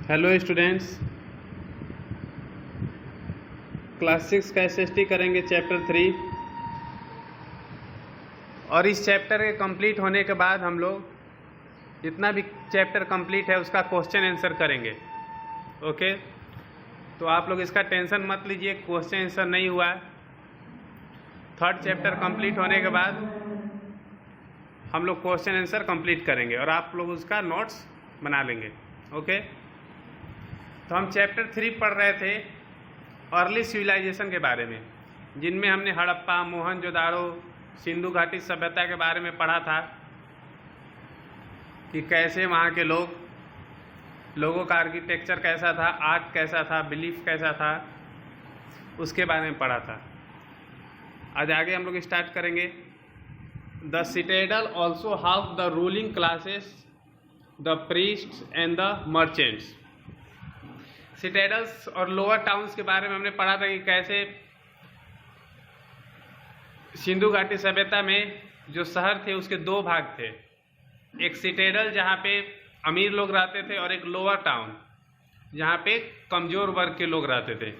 Hello students, class 6 का SST करेंगे chapter 3। और इस चैप्टर के कंप्लीट होने के बाद हम लोग जितना भी चैप्टर कंप्लीट है उसका क्वेश्चन आंसर करेंगे। ओके, तो आप लोग इसका टेंशन मत लीजिए, क्वेश्चन आंसर नहीं हुआ। थर्ड चैप्टर कंप्लीट होने के बाद हम लोग क्वेश्चन आंसर कंप्लीट करेंगे और आप लोग उसका नोट्स बना लेंगे। ओके, तो हम चैप्टर 3 पढ़ रहे थे अर्ली सिविलाइजेशन के बारे में, जिनमें हमने हड़प्पा, मोहनजोदाड़ो, सिंधु घाटी सभ्यता के बारे में पढ़ा था कि कैसे वहाँ के लोगों का आर्किटेक्चर कैसा था, आर्ट कैसा था, बिलीफ कैसा था, उसके बारे में पढ़ा था। आज आगे हम लोग स्टार्ट करेंगे। The citadel also how the ruling classes, the priests and the merchants. Citadels और लोअर टाउन्स के बारे में हमने पढ़ा था कि कैसे सिंधु घाटी सभ्यता में जो शहर थे उसके दो भाग थे, एक सिटेडल जहाँ पे अमीर लोग रहते थे और एक लोअर टाउन जहाँ पे कमज़ोर वर्ग के लोग रहते थे।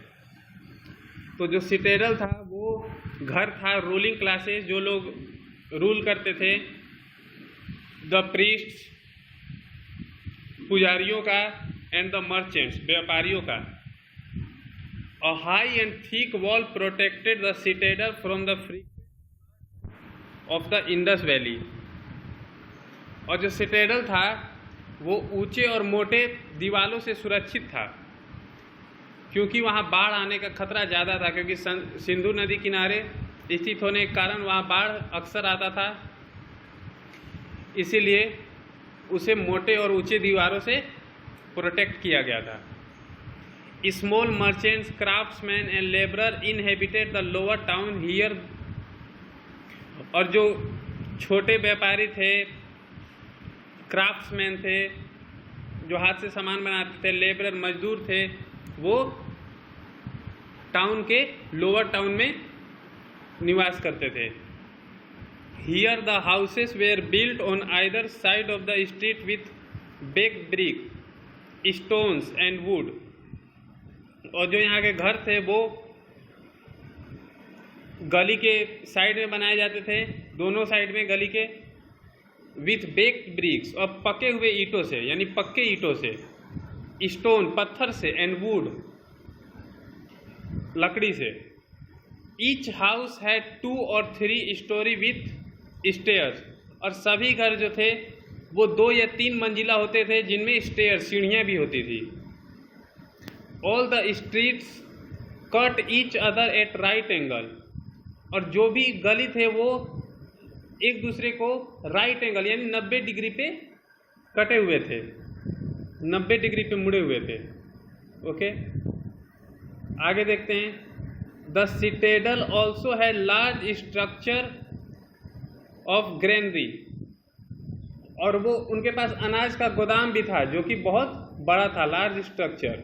तो जो सिटेडल था वो घर था, रूलिंग क्लासेस जो लोग रूल करते थे, द प्रीस्ट्स पुजारियों का, एंड द मर्चेंट्स व्यापारियों का। A high and thick wall protected the citadel from the free of the Indus valley. और जो सिटेडल था वो ऊंचे और मोटे दीवालों से सुरक्षित था, क्योंकि वहाँ बाढ़ आने का खतरा ज़्यादा था, क्योंकि सिंधु नदी किनारे स्थित होने के कारण वहाँ बाढ़ अक्सर आता था। इसीलिए उसे मोटे और ऊंचे दीवारों से प्रोटेक्ट किया गया था। Small merchants, craftsman and labourer inhabited the lower town here. और जो छोटे व्यापारी थे, क्राफ्ट्समैन थे जो हाथ से सामान बनाते थे, लेबरर मजदूर थे, वो टाउन के लोअर टाउन में निवास करते थे। Here the houses were built on either side of the street with baked brick, stones and wood. और जो यहाँ के घर थे वो गली के साइड में बनाए जाते थे, दोनों साइड में गली के, विथ बेक्ड ब्रिक्स और पके हुए ईंटों से, यानी पक्के ईंटों से, स्टोन पत्थर से, एंड वुड लकड़ी से। ईच हाउस हैड 2 और 3 स्टोरी विथ स्टेयर्स। और सभी घर जो थे वो 2 या 3 मंजिला होते थे, जिनमें स्टेयर सीढ़ियाँ भी होती थी। All the streets cut each other at right angle. और जो भी गली थे वो एक दूसरे को राइट एंगल यानी 90 डिग्री पे कटे हुए थे, 90 डिग्री पे मुड़े हुए थे। ओके, आगे देखते हैं। The citadel also had large structure of granary. और वो उनके पास अनाज का गोदाम भी था जो कि बहुत बड़ा था, large structure.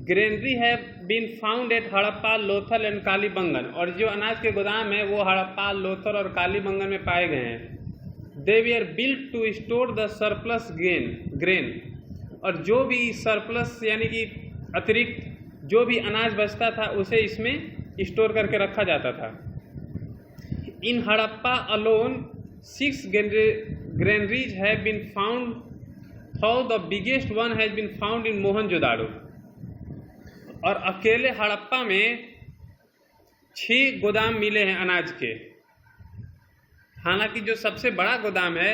Granary has been found at Harappa, Lothal and Kalibangan. और जो अनाज के गोदाम है वो हड़प्पा, लोथल और कालीबंगन में पाए गए हैं। They were built to store the surplus grain. और जो भी सरप्लस यानी कि अतिरिक्त जो भी अनाज बचता था उसे इसमें स्टोर करके रखा जाता था। इन Harappa alone 6 granaries have been found, though the biggest one has been found in Mohenjodaro. और अकेले हड़प्पा में 6 गोदाम मिले हैं अनाज के। हालांकि जो सबसे बड़ा गोदाम है,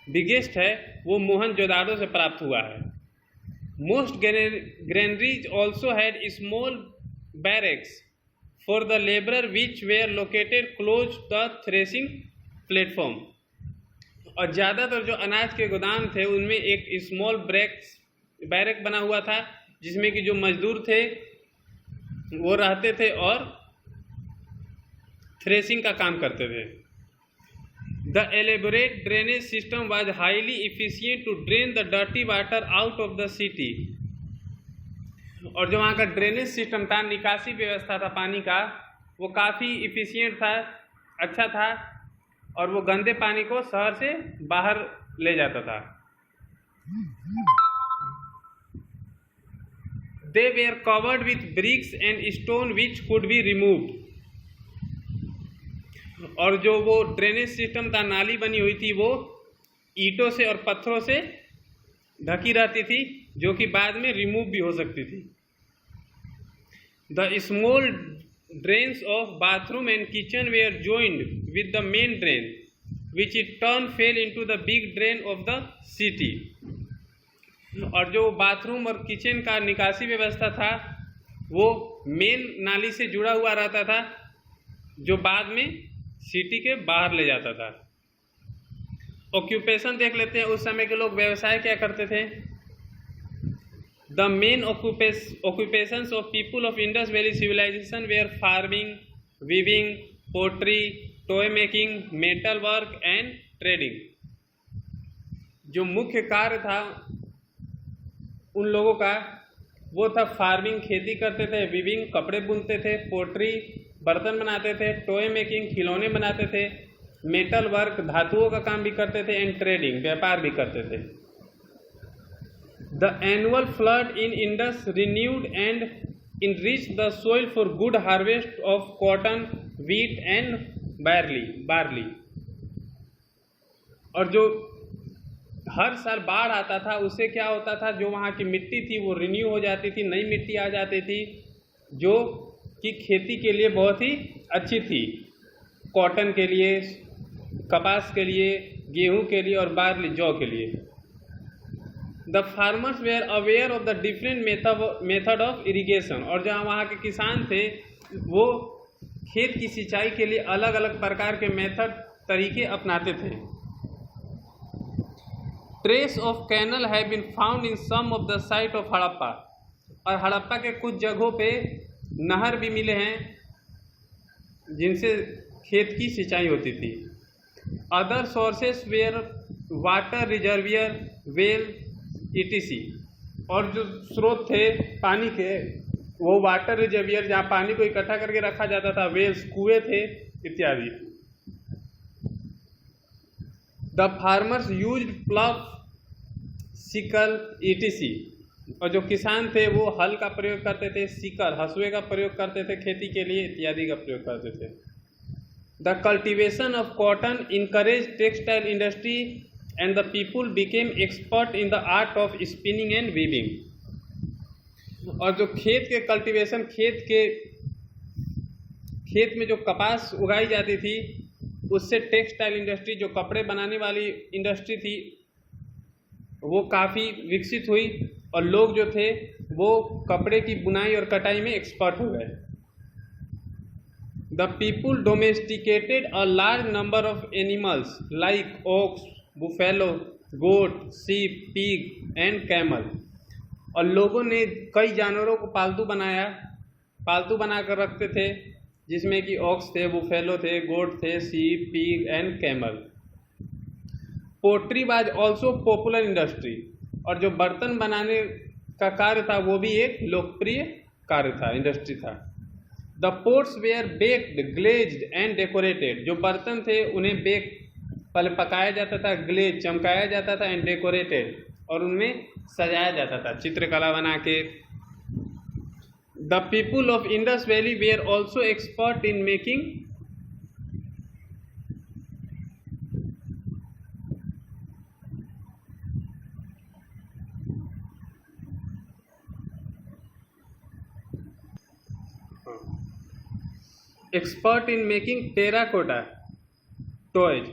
बिगेस्ट है, वो मोहनजोदाड़ो से प्राप्त हुआ है। Most granaries also had small barracks for the laborer which were located close to the threshing platform। और ज़्यादातर जो अनाज के गोदाम थे उनमें एक स्मॉल बैरक बना हुआ था, जिसमें कि जो मजदूर थे वो रहते थे और थ्रेसिंग का काम करते थे। The elaborate drainage system was highly efficient to drain the dirty water out of the city. और जो वहाँ का ड्रेनेज सिस्टम था, निकासी व्यवस्था था पानी का, वो काफ़ी इफिशिएंट था, अच्छा था, और वो गंदे पानी को शहर से बाहर ले जाता था। They were covered with bricks and stone which could be removed. और जो वो ड्रेनेज सिस्टम था, नाली बनी हुई थी, वो ईंटों से और पत्थरों से ढकी रहती थी, जो कि बाद में रिमूव भी हो सकती थी। The small drains of bathroom and kitchen were joined with the main drain which it turn fell into the big drain of the city. और जो बाथरूम और किचन का निकासी व्यवस्था था वो मेन नाली से जुड़ा हुआ रहता था, जो बाद में सिटी के बाहर ले जाता था। ऑक्यूपेशन देख लेते हैं, उस समय के लोग व्यवसाय क्या करते थे। The main occupations of people of Indus Valley civilization were farming, weaving, pottery, toy making, metal work and trading। जो मुख्य कार्य था उन लोगों का वो था फार्मिंग, खेती करते थे, वीविंग, कपड़े बुनते थे, पोट्री, बर्तन बनाते थे, टॉय मेकिंग, खिलौने बनाते थे, मेटल वर्क, धातुओं का काम भी करते थे, एंड ट्रेडिंग, व्यापार भी करते थे। The annual flood in Indus renewed and enriched the soil for good harvest of cotton, wheat and barley। और जो हर साल बाढ़ आता था उससे क्या होता था, जो वहाँ की मिट्टी थी वो रिन्यू हो जाती थी, नई मिट्टी आ जाती थी, जो कि खेती के लिए बहुत ही अच्छी थी। कॉटन के लिए, कपास के लिए, गेहूं के लिए और बार्ली, जौ के लिए। The farmers were aware of the different method of irrigation. और जहाँ वहाँ के किसान थे वो खेत की सिंचाई के लिए अलग अलग प्रकार के मेथड, तरीके अपनाते थे। Trace of canal have been found in some of the site of Harappa. और हड़प्पा के कुछ जगहों पे नहर भी मिले हैं जिनसे खेत की सिंचाई होती थी। Other sources were water reservoir, well, etc। और जो स्रोत थे पानी के वो वाटर रिजर्वियर, जहाँ पानी को इकट्ठा करके रखा जाता था, वेल्स, कुएं थे, इत्यादि। The farmers used plough, sickle, etc। और जो किसान थे वो हल का प्रयोग करते थे, सिकल, हसुए का प्रयोग करते थे खेती के लिए, इत्यादि का प्रयोग करते थे। The cultivation of cotton encourage textile industry and the people became expert in the art of spinning and weaving। और जो खेत के कल्टीवेशन, खेत में जो कपास उगाई जाती थी उससे टेक्सटाइल इंडस्ट्री, जो कपड़े बनाने वाली इंडस्ट्री थी, वो काफ़ी विकसित हुई और लोग जो थे वो कपड़े की बुनाई और कटाई में एक्सपर्ट हो गए। The people domesticated a large number of animals like ox, buffalo, goat, sheep, pig and camel. और लोगों ने कई जानवरों को पालतू बनाकर रखते थे, जिसमें कि ऑक्स थे, बुफेलो थे, गोट थे, sheep, pig and camel. Pottery was also popular industry. और जो बर्तन बनाने का कार्य था वो भी एक लोकप्रिय कार्य था, इंडस्ट्री था। The pots were baked, glazed and decorated. जो बर्तन थे उन्हें पहले पकाया जाता था, ग्लेज, चमकाया जाता था, एंड डेकोरेटेड, और उनमें सजाया जाता था चित्रकला बना के। The people of Indus valley were also expert in making terracotta toys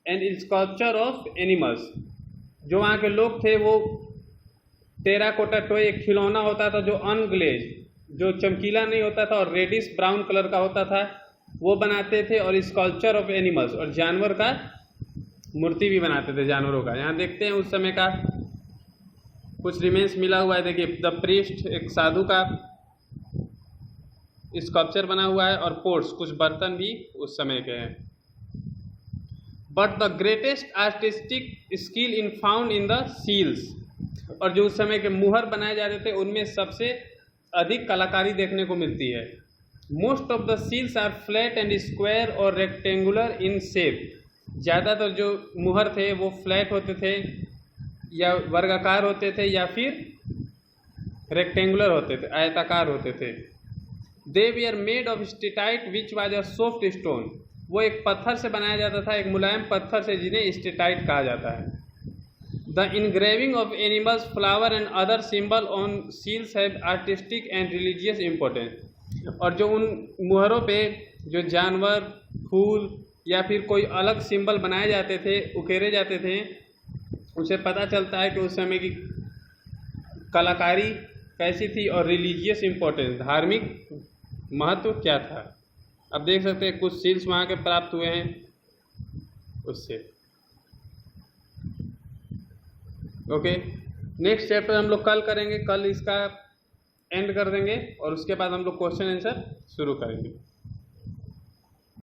and sculpture of animals. जो वहाँ के लोग थे वो टेराकोटा टॉय, एक खिलौना होता था जो अनग्लेज, जो चमकीला नहीं होता था और रेडिश ब्राउन कलर का होता था, वो बनाते थे। और स्कल्पचर ऑफ एनिमल्स, और जानवर का मूर्ति भी बनाते थे, जानवरों का। यहाँ देखते हैं उस समय का कुछ रिमेन्स मिला हुआ है। देखिए, द प्रीस्ट, एक साधु का स्कल्पचर बना हुआ है, और पोट्स, कुछ बर्तन भी उस समय के हैं। But the greatest artistic skill in found in the seals. और जो उस समय के मुहर बनाए जाते थे उनमें सबसे अधिक कलाकारी देखने को मिलती है। Most of the seals are flat and square और रेक्टेंगुलर इन शेप। ज़्यादातर जो मुहर थे वो फ्लैट होते थे या वर्गाकार होते थे या फिर रेक्टेंगुलर होते थे, आयताकार होते थे। They were made of steatite which was a soft stone, वो एक पत्थर से बनाया जाता था, एक मुलायम पत्थर से, जिन्हें स्टेटाइट कहा जाता है। The engraving of animals, flower and other symbol on seals have artistic and religious importance, और जो उन मुहरों पे जो जानवर, फूल या फिर कोई अलग सिंबल बनाए जाते थे, उकेरे जाते थे, उसे पता चलता है कि उस समय की कलाकारी कैसी थी और रिलीजियस इम्पोर्टेंस, धार्मिक महत्व क्या था। अब देख सकते हैं कुछ सील्स वहाँ के प्राप्त हुए हैं उससे। ओके, नेक्स्ट चैप्टर हम लोग कल करेंगे, कल इसका एंड कर देंगे और उसके बाद हम लोग क्वेश्चन आंसर शुरू करेंगे।